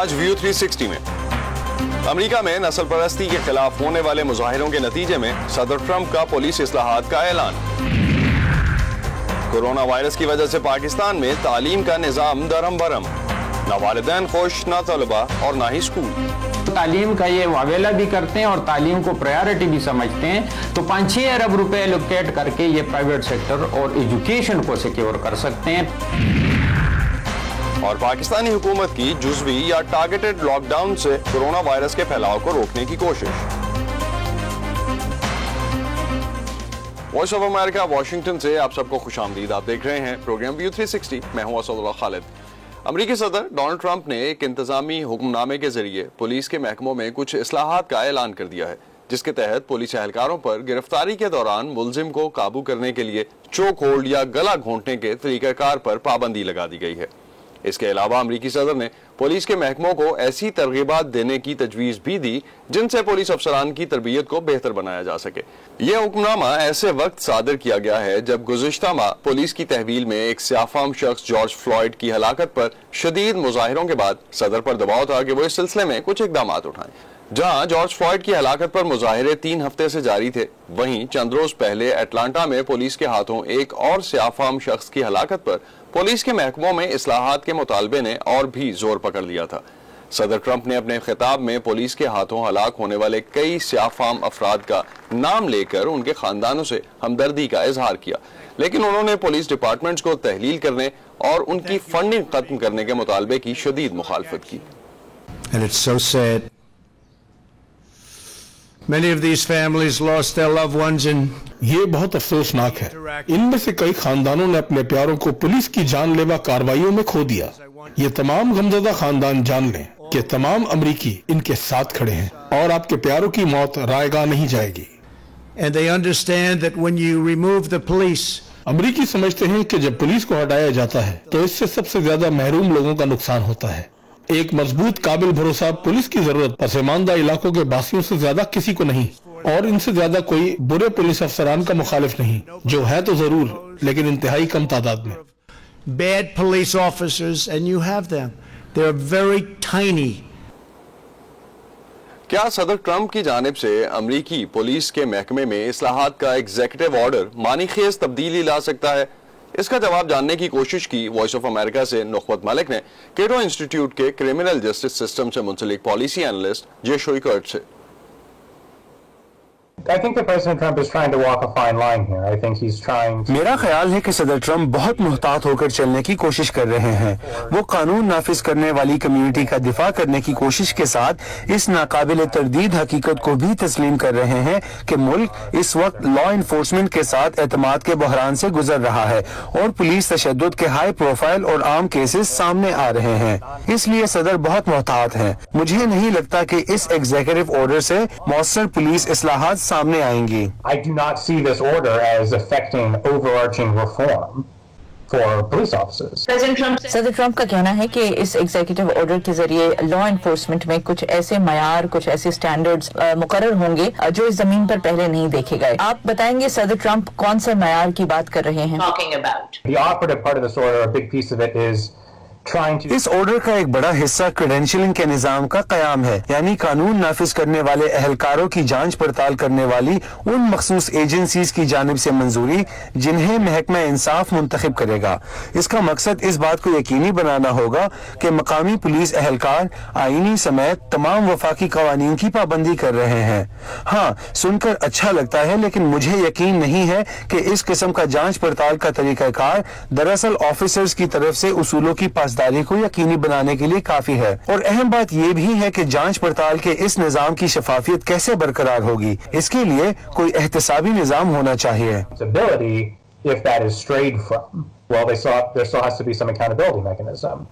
آج ویو 360 میں امریکہ میں نسل پرستی کے خلاف ہونے والے مظاہروں کے نتیجے میں صدر ٹرمپ کا پولیس اصلاحات کا اعلان۔ کورونا وائرس کی وجہ سے پاکستان میں تعلیم کا نظام درہم برہم، نہ والدین خوش، نہ طلبہ اور نہ ہی اسکول۔ تعلیم کا یہ واویلا بھی کرتے ہیں اور تعلیم کو پرائیورٹی بھی سمجھتے ہیں، تو 5-6 ارب روپے ایلوکیٹ کر کے یہ پرائیویٹ سیکٹر اور ایجوکیشن کو سیکیور کر سکتے ہیں۔ اور پاکستانی حکومت کی جزوی یا ٹارگیٹڈ لاک ڈاؤن سے کورونا وائرس کے پھیلاؤ کو روکنے کی کوشش۔ وائس آف امریکہ واشنگٹن سے آپ سب کو خوش آمدید۔ آپ دیکھ رہے ہیں پروگرام ویو 360، میں ہوں اسد اللہ خالد۔ امریکی صدر ڈونلڈ ٹرمپ نے ایک انتظامی حکم نامے کے ذریعے پولیس کے محکموں میں کچھ اصلاحات کا اعلان کر دیا ہے، جس کے تحت پولیس اہلکاروں پر گرفتاری کے دوران ملزم کو قابو کرنے کے لیے چوک ہولڈ یا گلا گھونٹنے کے طریقہ کار پر پابندی لگا دی گئی ہے۔ اس کے علاوہ امریکی صدر نے پولیس کے محکموں کو ایسی ترغیبات دینے کی تجویز بھی دی جن سے پولیس افسران کی تربیت کو بہتر بنایا جا سکے۔ یہ حکم نامہ ایسے وقت صادر کیا گیا ہے جب گزشتہ ماہ پولیس کی تحویل میں ایک سیاہ فام شخص جارج فلوئڈ کی ہلاکت پر شدید مظاہروں کے بعد صدر پر دباؤ تھا کہ وہ اس سلسلے میں کچھ اقدامات اٹھائیں۔ جہاں جارج فلوئڈ کی ہلاکت پر مظاہرے 3 ہفتے سے جاری تھے، وہیں چند روز پہلے اٹلانٹا میں پولیس کے ہاتھوں ایک اور سیاہ فام شخص کی ہلاکت پر پولیس کے محکموں میں اصلاحات کے مطالبے نے اور بھی زور پکڑ لیا تھا۔ صدر ٹرمپ نے اپنے خطاب میں پولیس کے ہاتھوں ہلاک ہونے والے کئی سیاہ فام افراد کا نام لے کر ان کے خاندانوں سے ہمدردی کا اظہار کیا، لیکن انہوں نے پولیس ڈپارٹمنٹس کو تحلیل کرنے اور ان کی فنڈنگ ختم کرنے کے مطالبے کی شدید مخالفت کی۔ And it's so sad. Many of these families lost their loved ones in یہ بہت افسوسناک ہے، ان میں سے کئی خاندانوں نے اپنے پیاروں کو پولیس کی جان لیوا کارروائیوں میں کھو دیا۔ یہ تمام غمزدہ خاندان جان لیں کہ تمام امریکی ان کے ساتھ کھڑے ہیں اور آپ کے پیاروں کی موت رائے گاہ نہیں جائے گی۔ and they understand that when you remove the police امریکی سمجھتے ہیں کہ جب پولیس کو ہٹایا جاتا ہے تو اس سے سب سے زیادہ محروم لوگوں کا نقصان ہوتا ہے۔ ایک مضبوط قابل بھروسہ پولیس کی ضرورت پسماندہ علاقوں کے باسیوں سے زیادہ کسی کو نہیں، اور ان سے زیادہ کوئی برے پولیس افسران کا مخالف نہیں، جو ہے تو ضرور لیکن انتہائی کم تعداد میں۔ bad police officers and you have them, they're very tiny. کیا صدر ٹرمپ کی جانب سے امریکی پولیس کے محکمے میں اصلاحات کا ایگزیکٹو آرڈر معنی خیز تبدیلی لا سکتا ہے؟ اس کا جواب جاننے کی کوشش کی وائس آف امریکہ سے نخوت ملک نے کیٹو انسٹیٹیوٹ کے کرمنل جسٹس سسٹم سے منسلک پالیسی اینالسٹ جے شوئیکرٹ سے۔ میرا خیال ہے کہ صدر ٹرمپ بہت محتاط ہو کر چلنے کی کوشش کر رہے ہیں۔ وہ قانون نافذ کرنے والی کمیونٹی کا دفاع کرنے کی کوشش کے ساتھ اس ناقابل تردید حقیقت کو بھی تسلیم کر رہے ہیں کہ ملک اس وقت لا انفورسمنٹ کے ساتھ اعتماد کے بحران سے گزر رہا ہے اور پولیس تشدد کے ہائی پروفائل اور عام کیسز سامنے آ رہے ہیں۔ اس لیے صدر بہت محتاط ہیں۔ مجھے نہیں لگتا کہ اس ایگزیکٹو آرڈر سے مؤثر پولیس اصلاحات سامنے آئیں گی۔ I do not see this order as affecting overarching reform for police officers. صدر ٹرمپ کا کہنا ہے کہ اس ایگزیکٹو آرڈر کے ذریعے لا انفورسمنٹ میں کچھ ایسے معیار، کچھ ایسے سٹینڈرڈز مقرر ہوں گے جو اس زمین پر پہلے نہیں دیکھے گئے۔ آپ بتائیں گے صدر ٹرمپ کون سے معیار کی بات کر رہے ہیں؟ The operative part of this order, a big piece of it, is trying to اس آرڈر کا ایک بڑا حصہ کریڈینشلنگ کے نظام کا قیام ہے، یعنی قانون نافذ کرنے والے اہلکاروں کی جانچ پڑتال کرنے والی ان مخصوص ایجنسیز کی جانب سے منظوری جنہیں محکمہ انصاف منتخب کرے گا۔ اس کا مقصد اس بات کو یقینی بنانا ہوگا کہ مقامی پولیس اہلکار آئینی سمیت تمام وفاقی قوانین کی پابندی کر رہے ہیں۔ ہاں، سن کر اچھا لگتا ہے، لیکن مجھے یقین نہیں ہے کہ اس قسم کا جانچ پڑتال کا طریقہ کار دراصل آفیسرز کی طرف سے اصولوں کی پاسداری کو یقینی بنانے کے لیے کافی ہے۔ اور اہم بات یہ بھی ہے کہ جانچ پڑتال کے اس نظام کی شفافیت کیسے برقرار ہوگی۔ اس کے لیے کوئی احتسابی نظام ہونا چاہیے۔ accountability if that is strayed from. Well, there still has to be some accountability mechanism.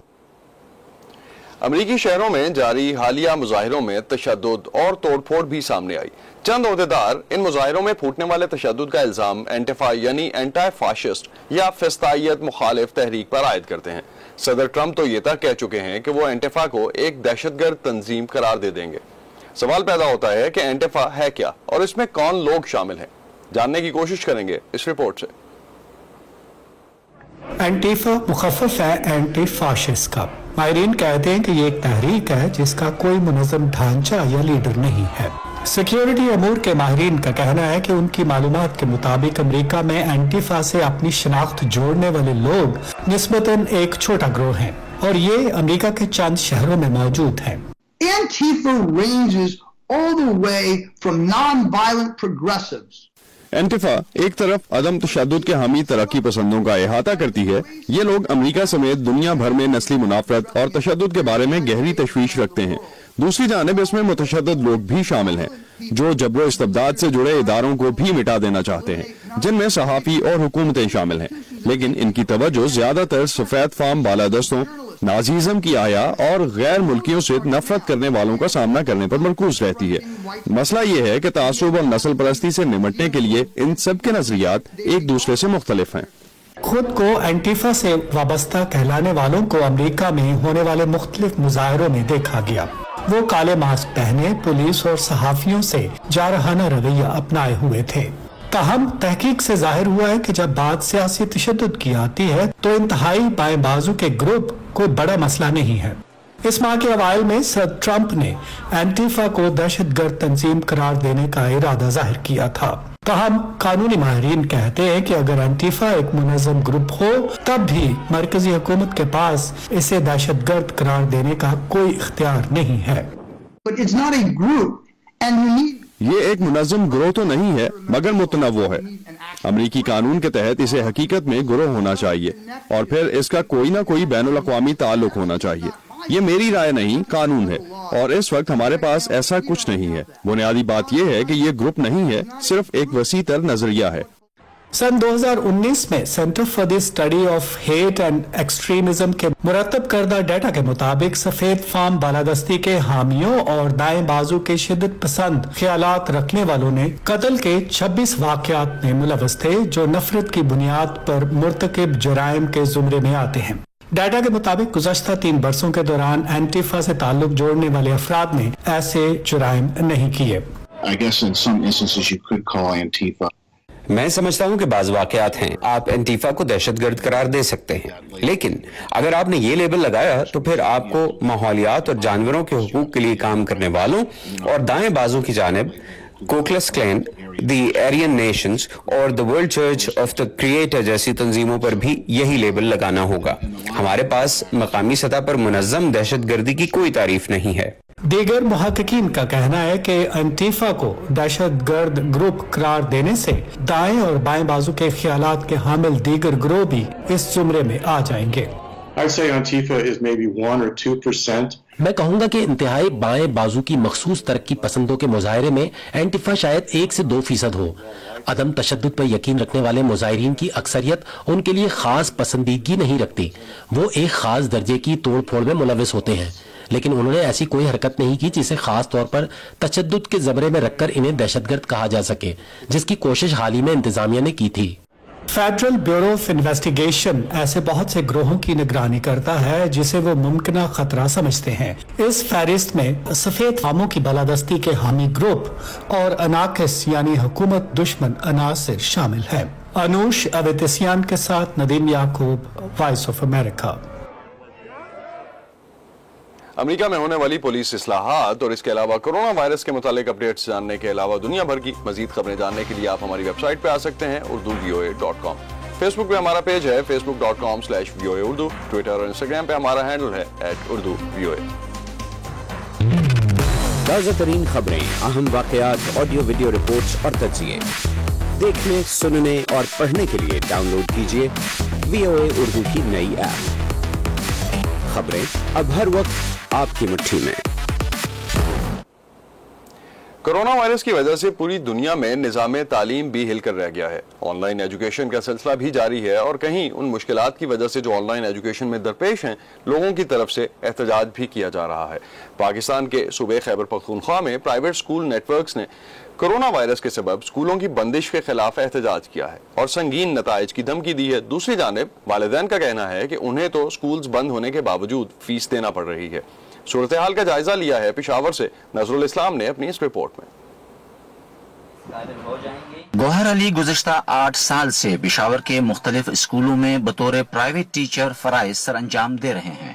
امریکی شہروں میں جاری حالیہ مظاہروں میں تشدد اور توڑ پھوڑ بھی سامنے آئی۔ چند عہدیدار ان مظاہروں میں پھوٹنے والے تشدد کا الزام اینٹیفا یعنی اینٹی فاشسٹ یا فسطائیت مخالف تحریک پر عائد کرتے ہیں۔ صدر ٹرمپ تو یہ تک کہہ چکے ہیں کہ وہ اینٹیفا کو ایک دہشت گرد تنظیم قرار دے دیں گے۔ سوال پیدا ہوتا ہے کہ اینٹیفا ہے کیا اور اس میں کون لوگ شامل ہیں؟ جاننے کی کوشش کریں گے اس رپورٹ سے۔ اینٹیفا مخفف ہے اینٹی فاشسٹ کا۔ ماہرین کہتے ہیں کہ یہ ایک تحریک ہے جس کا کوئی منظم ڈھانچہ یا لیڈر نہیں ہے۔ سیکیورٹی امور کے ماہرین کا کہنا ہے کہ ان کی معلومات کے مطابق امریکہ میں اینٹیفا سے اپنی شناخت جوڑنے والے لوگ نسبتاً ایک چھوٹا گروہ ہیں اور یہ امریکہ کے چند شہروں میں موجود ہیں۔ Antifa ranges all the way from non-violent progressives. اینٹیفا ایک طرف عدم تشدد کے حامی ترقی پسندوں کا احاطہ کرتی ہے۔ یہ لوگ امریکہ سمیت دنیا بھر میں نسلی منافرت اور تشدد کے بارے میں گہری تشویش رکھتے ہیں۔ دوسری جانب اس میں متشدد لوگ بھی شامل ہیں جو جبر و استبداد سے جڑے اداروں کو بھی مٹا دینا چاہتے ہیں، جن میں صحافی اور حکومتیں شامل ہیں، لیکن ان کی توجہ زیادہ تر سفید فام بالادستوں، نازیزم کی آیا اور غیر ملکیوں سے نفرت کرنے والوں کا سامنا کرنے پر مرکوز رہتی ہے۔ مسئلہ یہ ہے کہ تعصب اور نسل پرستی سے نمٹنے کے لیے ان سب کے نظریات ایک دوسرے سے مختلف ہیں۔ خود کو اینٹیفا سے وابستہ کہلانے والوں کو امریکہ میں ہونے والے مختلف مظاہروں میں دیکھا گیا۔ وہ کالے ماسک پہنے پولیس اور صحافیوں سے جارحانہ رویہ اپنائے ہوئے تھے۔ تاہم تحقیق سے ظاہر ہوا ہے کہ جب بات سیاسی تشدد کی آتی ہے تو انتہائی بائیں بازو کے گروپ کوئی بڑا مسئلہ نہیں ہے۔ اس ماہ کے اوائل میں صدر ٹرمپ نے اینٹیفا کو دہشت گرد تنظیم قرار دینے کا ارادہ ظاہر کیا تھا۔ تاہم قانونی ماہرین کہتے ہیں کہ اگر اینٹیفا ایک منظم گروپ ہو تب بھی مرکزی حکومت کے پاس اسے دہشت گرد قرار دینے کا کوئی اختیار نہیں ہے۔ But it's not a group, and you need یہ ایک منظم گروہ تو نہیں ہے مگر متنوع ہے۔ امریکی قانون کے تحت اسے حقیقت میں گروہ ہونا چاہیے اور پھر اس کا کوئی نہ کوئی بین الاقوامی تعلق ہونا چاہیے۔ یہ میری رائے نہیں، قانون ہے، اور اس وقت ہمارے پاس ایسا کچھ نہیں ہے۔ بنیادی بات یہ ہے کہ یہ گروپ نہیں ہے، صرف ایک وسیع تر نظریہ ہے۔ سن 2019 میں centre for the study of hate and extremism کے مرتب کردہ ڈیٹا کے مطابق سفید فام بالادستی کے حامیوں اور دائیں بازو کے شدت پسند خیالات رکھنے والوں نے قتل کے 26 واقعات میں ملوث تھے جو نفرت کی بنیاد پر مرتکب جرائم کے زمرے میں آتے ہیں۔ ڈیٹا کے مطابق گزشتہ 3 برسوں کے دوران اینٹیفا سے تعلق جوڑنے والے افراد نے ایسے جرائم نہیں کیے۔ I guess in some instances you could call Antifa. میں سمجھتا ہوں کہ بعض واقعات ہیں آپ اینٹیفا کو دہشت گرد قرار دے سکتے ہیں، لیکن اگر آپ نے یہ لیبل لگایا تو پھر آپ کو ماحولیات اور جانوروں کے حقوق کے لیے کام کرنے والوں اور دائیں بازو کی جانب کوکلس کلین، دی ایرین نیشنز اور دی world church of the creator جیسی تنظیموں پر بھی یہی لیبل لگانا ہوگا۔ ہمارے پاس مقامی سطح پر منظم دہشت گردی کی کوئی تعریف نہیں ہے۔ دیگر محققین کا کہنا ہے کہ اینٹیفا کو دہشت گرد گروپ قرار دینے سے دائیں اور بائیں بازو کے خیالات کے حامل دیگر گروہ بھی اس زمرے میں آ جائیں گے۔ میں کہوں گا کہ انتہائی بائیں بازو کی مخصوص ترقی پسندوں کے مظاہرے میں اینٹیفا شاید 1 سے 2% ہو۔ عدم تشدد پر یقین رکھنے والے مظاہرین کی اکثریت ان کے لیے خاص پسندیدگی نہیں رکھتی، وہ ایک خاص درجے کی توڑ پھوڑ میں ملوث ہوتے ہیں، لیکن انہوں نے ایسی کوئی حرکت نہیں کی جسے خاص طور پر تشدد کے زمرے میں رکھ کر انہیں دہشت گرد کہا جا سکے، جس کی کوشش حال ہی میں انتظامیہ نے کی تھی۔ فیڈرل بیورو آف انویسٹیگیشن ایسے بہت سے گروہوں کی نگرانی کرتا ہے جسے وہ ممکنہ خطرہ سمجھتے ہیں۔ اس فہرست میں سفید فاموں کی بالادستی کے حامی گروپ اور اناکس یعنی حکومت دشمن عناصر شامل ہیں۔ انوش اویتسیان کے ساتھ ندیم یعقوب، وائس آف امریکہ۔ امریکہ میں ہونے والی پولیس اصلاحات اور اس کے علاوہ کرونا وائرس کے متعلق اپڈیٹس جاننے کے علاوہ دنیا بھر کی مزید خبریں جاننے کے لیے آپ ہماری ویب سائٹ پہ آ سکتے ہیں urduvoa.com۔ فیس بک پہ ہمارا پیج ہے facebook.com/VOA Urdu، ٹویٹر اور انسٹاگرام پہ ہمارا ہینڈل ہے @urduvoa۔ تازہ ترین خبریں، اہم واقعات، آڈیو ویڈیو رپورٹس اور تجزیے دیکھنے، سننے اور پڑھنے کے لیے ڈاؤن لوڈ کیجیے VOA اردو کی نئی ایپ۔ خبریں اب ہر وقت آپ کی مٹھی میں۔ کرونا وائرس کی وجہ سے پوری دنیا میں نظام تعلیم بھی ہل کر رہ گیا ہے۔ آن لائن ایجوکیشن کا سلسلہ بھی جاری ہے اور کہیں ان مشکلات کی وجہ سے جو آن لائن ایجوکیشن میں درپیش ہیں لوگوں کی طرف سے احتجاج بھی کیا جا رہا ہے۔ پاکستان کے صوبے خیبر پختونخوا میں پرائیویٹ سکول نیٹ ورکس نے کرونا وائرس کے سبب سکولوں کی بندش کے خلاف احتجاج کیا ہے اور سنگین نتائج کی دھمکی دی ہے۔ دوسری جانب والدین کا کہنا ہے کہ انہیں تو سکولز بند ہونے کے باوجود فیس دینا پڑ رہی ہے۔ صورتحال کا جائزہ لیا ہے پشاور سے نظر الاسلام نے اپنی اس رپورٹ میں۔ گوہر علی گزشتہ 8 سال سے پشاور کے مختلف اسکولوں میں بطور پرائیویٹ ٹیچر فرائض سر انجام دے رہے ہیں۔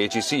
HEC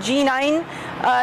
G9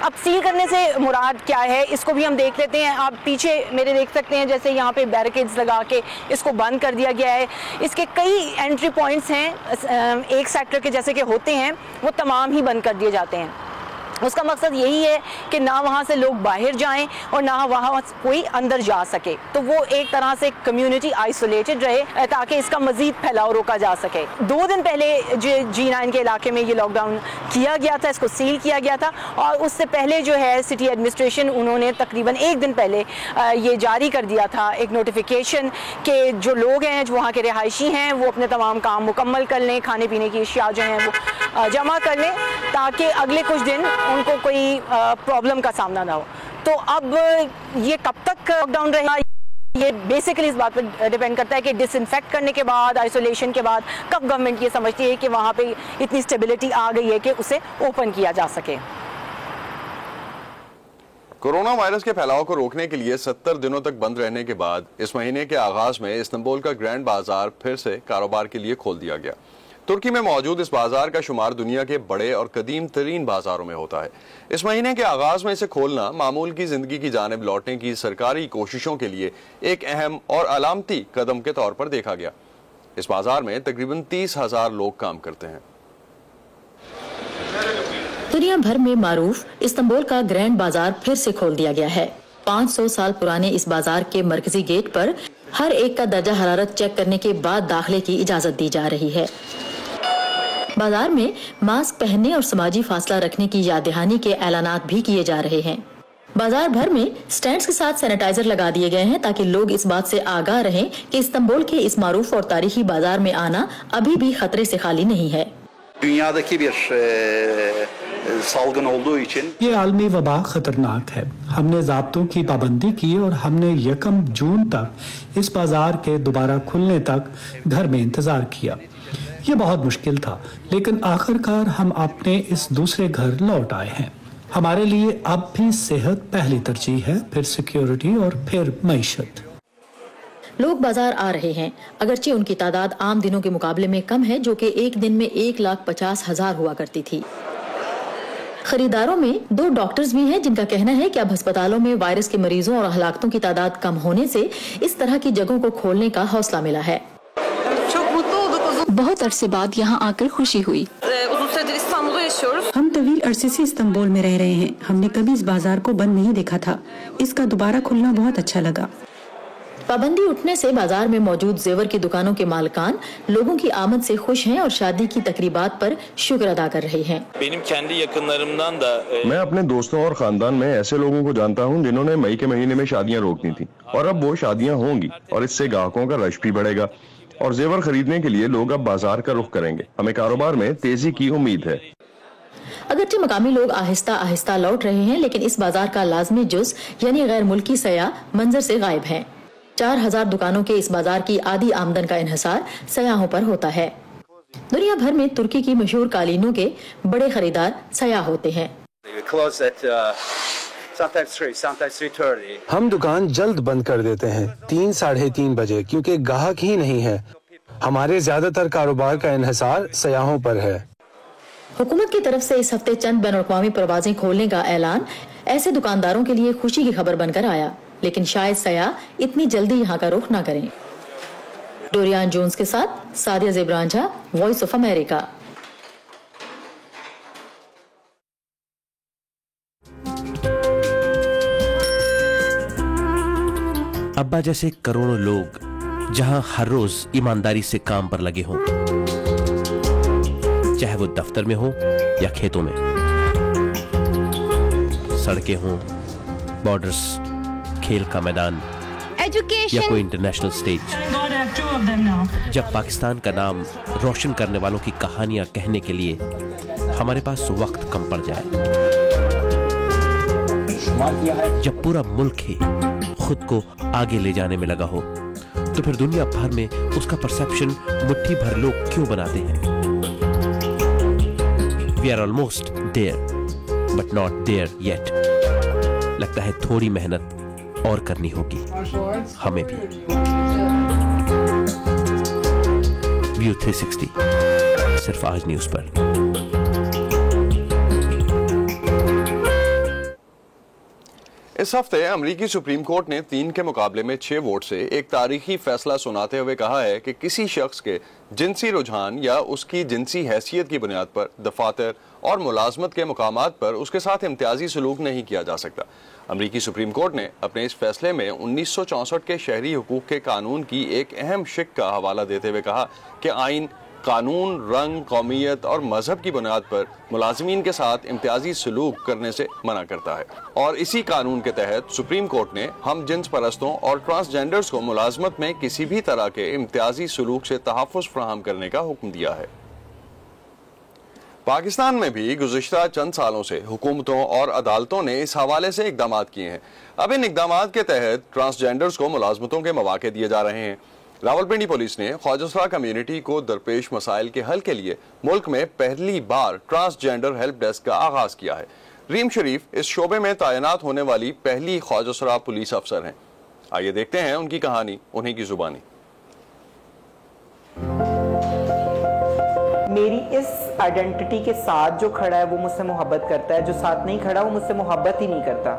اب سیل کرنے سے مراد کیا ہے اس کو بھی ہم دیکھ لیتے ہیں. آپ پیچھے میرے دیکھ سکتے ہیں جیسے یہاں پہ بیریکیڈز لگا کے اس کو بند کر دیا گیا ہے. اس کے کئی انٹری پوائنٹس ہیں ایک سیکٹر کے جیسے کہ ہوتے ہیں, وہ تمام ہی بند کر دیے جاتے ہیں. اس کا مقصد یہی ہے کہ نہ وہاں سے لوگ باہر جائیں اور نہ وہاں کوئی اندر جا سکے, تو وہ ایک طرح سے کمیونٹی آئسولیٹڈ رہے تاکہ اس کا مزید پھیلاؤ روکا جا سکے. 2 دن پہلے G9 کے علاقے میں یہ لاک ڈاؤن کیا گیا تھا, اس کو سیل کیا گیا تھا, اور اس سے پہلے جو ہے سٹی ایڈمنسٹریشن انہوں نے تقریباً 1 دن پہلے یہ جاری کر دیا تھا ایک نوٹیفیکیشن کہ جو لوگ ہیں جو وہاں کے رہائشی ہیں وہ اپنے تمام کام مکمل کر لیں, کھانے پینے کی اشیاء جو ہیں وہ جمع کر لیں تاکہ اگلے کچھ دن ان کو کوئی پرابلم کا سامنا نہ ہو. تو اب یہ کب تک لاک ڈاؤن رہے گا یہ بیسیکلی اس بات پر ڈیپینڈ کرتا ہے کہ ڈس انفیکٹ کرنے کے بعد, آئسولیشن کے بعد کب گورنمنٹ یہ سمجھتی ہے کہ وہاں پہ اتنی اسٹیبلٹی آ گئی ہے کہ اسے اوپن کیا جا سکے. کورونا وائرس کے پھیلاؤ کو روکنے کے لیے 70 دنوں تک بند رہنے کے بعد اس مہینے کے آغاز میں استنبول کا گرینڈ بازار پھر سے کاروبار کے لیے کھول دیا گیا. ترکی میں موجود اس بازار کا شمار دنیا کے بڑے اور قدیم ترین بازاروں میں ہوتا ہے. اس مہینے کے آغاز میں اسے کھولنا معمول کی زندگی کی جانب لوٹنے کی سرکاری کوششوں کے لیے ایک اہم اور علامتی قدم کے طور پر دیکھا گیا. اس بازار میں تقریباً 30,000 لوگ کام کرتے ہیں. دنیا بھر میں معروف استنبول کا گرینڈ بازار پھر سے کھول دیا گیا ہے. 500 سال پرانے اس بازار کے مرکزی گیٹ پر ہر ایک کا درجہ حرارت چیک کرنے کے بعد داخلے کی اجازت دی جا رہی ہے. بازار میں ماسک پہننے اور سماجی فاصلہ رکھنے کی یاد دہانی کے اعلانات بھی کیے جا رہے ہیں. بازار بھر میں سٹینڈز کے ساتھ سینیٹائزر لگا دیے گئے ہیں تاکہ لوگ اس بات سے آگاہ رہیں کہ استنبول کے اس معروف اور تاریخی بازار میں آنا ابھی بھی خطرے سے خالی نہیں ہے. یہ عالمی وبا خطرناک ہے. ہم نے ضابطوں کی پابندی کی اور ہم نے 1 جون تک اس بازار کے دوبارہ کھلنے تک گھر میں انتظار کیا. یہ بہت مشکل تھا لیکن آخر کار ہم اپنے اس دوسرے گھر لوٹ آئے ہیں. ہمارے لیے اب بھی صحت پہلی ترجیح ہے, پھر سیکیورٹی اور پھر معیشت. لوگ بازار آ رہے ہیں اگرچہ ان کی تعداد عام دنوں کے مقابلے میں کم ہے جو کہ ایک دن میں 1,50,000 ہوا کرتی تھی. خریداروں میں 2 ڈاکٹرز بھی ہیں جن کا کہنا ہے کہ اب ہسپتالوں میں وائرس کے مریضوں اور ہلاکتوں کی تعداد کم ہونے سے اس طرح کی جگہوں کو کھولنے کا حوصلہ ملا ہے. بہت عرصے بعد یہاں آ کر خوشی ہوئی. ہم طویل عرصے سے استنبول میں رہ رہے ہیں. ہم نے کبھی اس بازار کو بند نہیں دیکھا تھا. اس کا دوبارہ کھلنا بہت اچھا لگا. پابندی اٹھنے سے بازار میں موجود زیور کی دکانوں کے مالکان لوگوں کی آمد سے خوش ہیں اور شادی کی تقریبات پر شکر ادا کر رہے ہیں. میں اپنے دوستوں اور خاندان میں ایسے لوگوں کو جانتا ہوں جنہوں نے مئی کے مہینے میں شادیاں روک دی تھیں اور اب وہ شادیاں ہوں گی اور اس سے گاہکوں کا رش بھی بڑھے گا اور زیور خریدنے کے لیے لوگ اب بازار کا رخ کریں گے. ہمیں کاروبار میں تیزی کی امید ہے. اگرچہ مقامی لوگ آہستہ آہستہ لوٹ رہے ہیں لیکن اس بازار کا لازمی جز یعنی غیر ملکی سیاح منظر سے غائب ہیں. 4,000 دکانوں کے اس بازار کی آدھی آمدن کا انحصار سیاحوں پر ہوتا ہے. دنیا بھر میں ترکی کی مشہور قالینوں کے بڑے خریدار سیاح ہوتے ہیں. ہم دکان جلد بند کر دیتے ہیں 3-3:30 بجے کیونکہ گاہک ہی نہیں ہے. ہمارے زیادہ تر کاروبار کا انحصار سیاحوں پر ہے. حکومت کی طرف سے اس ہفتے چند بین الاقوامی پروازیں کھولنے کا اعلان ایسے دکانداروں کے لیے خوشی کی خبر بن کر آیا لیکن شاید سیاح اتنی جلدی یہاں کا رخ نہ کریں. ڈوریان جونز کے ساتھ سادیہ زیبرانجھا, وائس آف امریکہ. ابا جیسے کروڑوں لوگ جہاں ہر روز ایمانداری سے کام پر لگے ہوں, چاہے وہ دفتر میں ہوں یا کھیتوں میں, سڑکیں ہوں, بارڈرز, کھیل کا میدان یا کوئی انٹرنیشنل سٹیج. جب پاکستان کا نام روشن کرنے والوں کی کہانیاں کہنے کے لیے ہمارے پاس وقت کم پڑ جائے, جب پورا ملک ہی خود کو آگے لے جانے میں لگا ہو, تو پھر دنیا بھر میں اس کا پرسیپشن مٹھی بھر لوگ کیوں بناتے ہیں؟ We are almost there, but not there yet. لگتا ہے تھوڑی محنت اور کرنی ہوگی ہمیں بھی. ویو 360 صرف آج نیوز پر. اس ہفتے امریکی سپریم کورٹ نے 3 کے مقابلے میں 6 ووٹ سے ایک تاریخی فیصلہ سناتے ہوئے کہا ہے کہ کسی شخص کے جنسی رجحان یا اس کی جنسی حیثیت کی بنیاد پر دفاتر اور ملازمت کے مقامات پر اس کے ساتھ امتیازی سلوک نہیں کیا جا سکتا۔ امریکی سپریم کورٹ نے اپنے اس فیصلے میں 1964 کے شہری حقوق کے قانون کی ایک اہم شق کا حوالہ دیتے ہوئے کہا کہ آئین قانون، رنگ، قومیت اور مذہب کی بنیاد پر ملازمین کے ساتھ امتیازی سلوک کرنے سے منع کرتا ہے، اور اسی قانون کے تحت سپریم کورٹ نے ہم جنس پرستوں اور ٹرانسجینڈرز کو ملازمت میں کسی بھی طرح کے امتیازی سلوک سے تحفظ فراہم کرنے کا حکم دیا ہے۔ پاکستان میں بھی گزشتہ چند سالوں سے حکومتوں اور عدالتوں نے اس حوالے سے اقدامات کیے ہیں۔ اب ان اقدامات کے تحت ٹرانسجینڈرز کو ملازمتوں کے مواقع دیے جا رہے ہیں۔ راولپنڈی پولیس نے خواجہ کمیونٹی کو درپیش مسائل کے حل کے لیے ملک میں پہلی بار ٹرانسجینڈر ہیلپ ڈیسک کا آغاز کیا ہے۔ ریم شریف اس شعبے میں تعینات ہونے والی پہلی خواجہ پولیس افسر ہیں۔ آئیے دیکھتے ہیں ان کی کہانی انہیں کی زبانی۔ میری اس آئیڈینٹی کے ساتھ جو کھڑا ہے وہ مجھ سے محبت کرتا ہے، جو ساتھ نہیں کھڑا وہ مجھ سے محبت ہی نہیں کرتا۔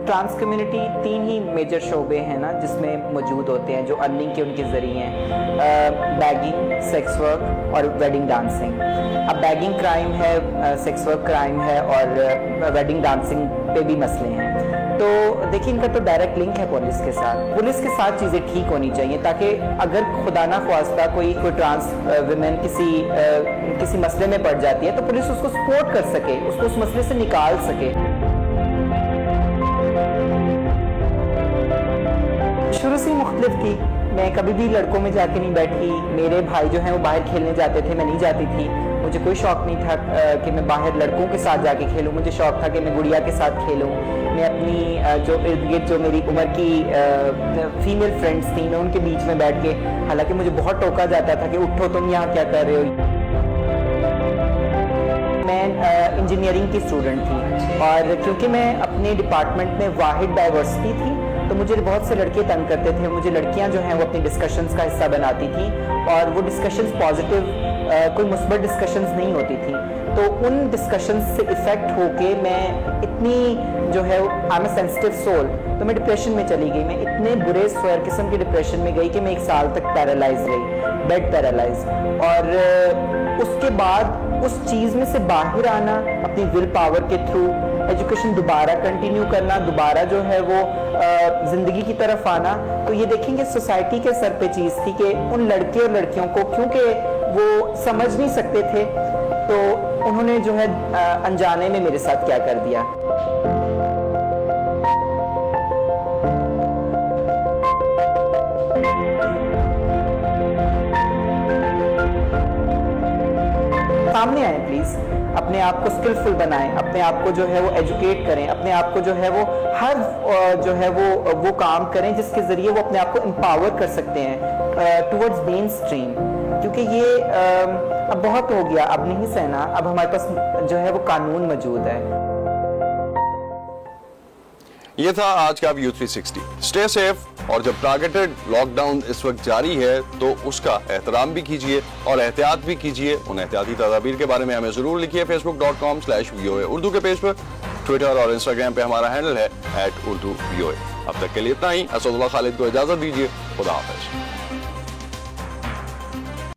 ٹرانس کمیونٹی 3 ہی میجر شعبے ہیں نا جس میں موجود ہوتے ہیں جو ارننگ کے ان کے ذریعے ہیں، بیگنگ، سیکس ورک اور ویڈنگ ڈانسنگ۔ اب بیگنگ کرائم ہے، سیکس ورک کرائم ہے اور ویڈنگ ڈانسنگ پہ بھی مسئلے ہیں۔ تو دیکھیں ان کا تو ڈائریکٹ لنک ہے پولیس کے ساتھ۔ پولیس کے ساتھ چیزیں ٹھیک ہونی چاہیے تاکہ اگر خدا نہ خواستہ کوئی ٹرانس ویمن کسی مسئلے میں پڑ جاتی ہے تو پولیس اس کو سپورٹ کر سکے، اس کو اس مسئلے سے نکال سکے۔ شروع سے مختلف تھی، میں کبھی بھی لڑکوں میں جا کے نہیں بیٹھی۔ میرے بھائی جو ہیں وہ باہر کھیلنے جاتے تھے، میں نہیں جاتی تھی۔ مجھے کوئی شوق نہیں تھا کہ میں باہر لڑکوں کے ساتھ جا کے کھیلوں، مجھے شوق تھا کہ میں گڑیا کے ساتھ کھیلوں۔ میں اپنی جو ارد گرد جو میری عمر کی فیمیل فرینڈس تھیں میں ان کے بیچ میں بیٹھ کے، حالانکہ مجھے بہت ٹوکا جاتا تھا کہ اٹھو تم یہاں کیا کر رہے ہو۔ میں انجینئرنگ کی اسٹوڈنٹ تھی اور کیونکہ میں اپنے ڈپارٹمنٹ میں واحد ڈائیورسٹی تھی تو مجھے بہت سے لڑکے تنگ کرتے تھے۔ مجھے لڑکیاں جو ہیں وہ اپنی ڈسکشنز کا حصہ بناتی تھیں اور وہ ڈسکشنز پازیٹیو، کوئی مثبت ڈسکشنز نہیں ہوتی تھیں۔ تو ان ڈسکشنز سے افیکٹ ہو کے میں اتنی جو ہے I am a sensitive civil, تو میں ڈپریشن میں چلی گئی۔ میں اتنے برے سویر قسم کے ڈپریشن میں گئی کہ میں 1 سال تک پیرالائز رہی، بیڈ پیرالائز۔ اور اس کے بعد اس چیز میں سے باہر آنا اپنی ول پاور کے تھرو، ایجوکیشن دوبارہ کنٹینیو کرنا، دوبارہ جو ہے وہ زندگی کی طرف آنا، تو یہ دیکھیں گے سوسائٹی کے سر پہ چیز تھی کہ ان لڑکے اور لڑکیوں کو کیونکہ وہ سمجھ نہیں سکتے تھے تو انہوں نے جو ہے انجانے میں میرے ساتھ کیا کر دیا۔ سامنے آئیں پلیز، اپنے آپ کو سکلفل بنائیں، اپنے آپ کو جو ہے وہ ایجوکیٹ کریں، اپنے آپ کو جو ہے وہ ہر جو ہے وہ کام کریں جس کے ذریعے وہ اپنے آپ کو امپاور کر سکتے ہیں ٹورڈز مین اسٹریم، کیونکہ یہ اب بہت ہو گیا، اب نہیں سہنا، اب ہمارے پاس جو ہے وہ قانون موجود ہے۔ یہ تھا آج کا ویو 360۔ اسٹے سیف، اور جب ٹارگیٹڈ لاک ڈاؤن اس وقت جاری ہے تو اس کا احترام بھی کیجیے اور احتیاط بھی کیجیے۔ ان احتیاطی تدابیر کے بارے میں ہمیں ضرور لکھیے facebook.com/VOA اردو کے پیج پر، ٹویٹر اور انسٹاگرام پہ ہمارا ہینڈل ہے @urduvoa۔ اب تک کے لیے اتنا ہی۔ اسد اللہ خالد کو اجازت دیجیے، خدا حافظ۔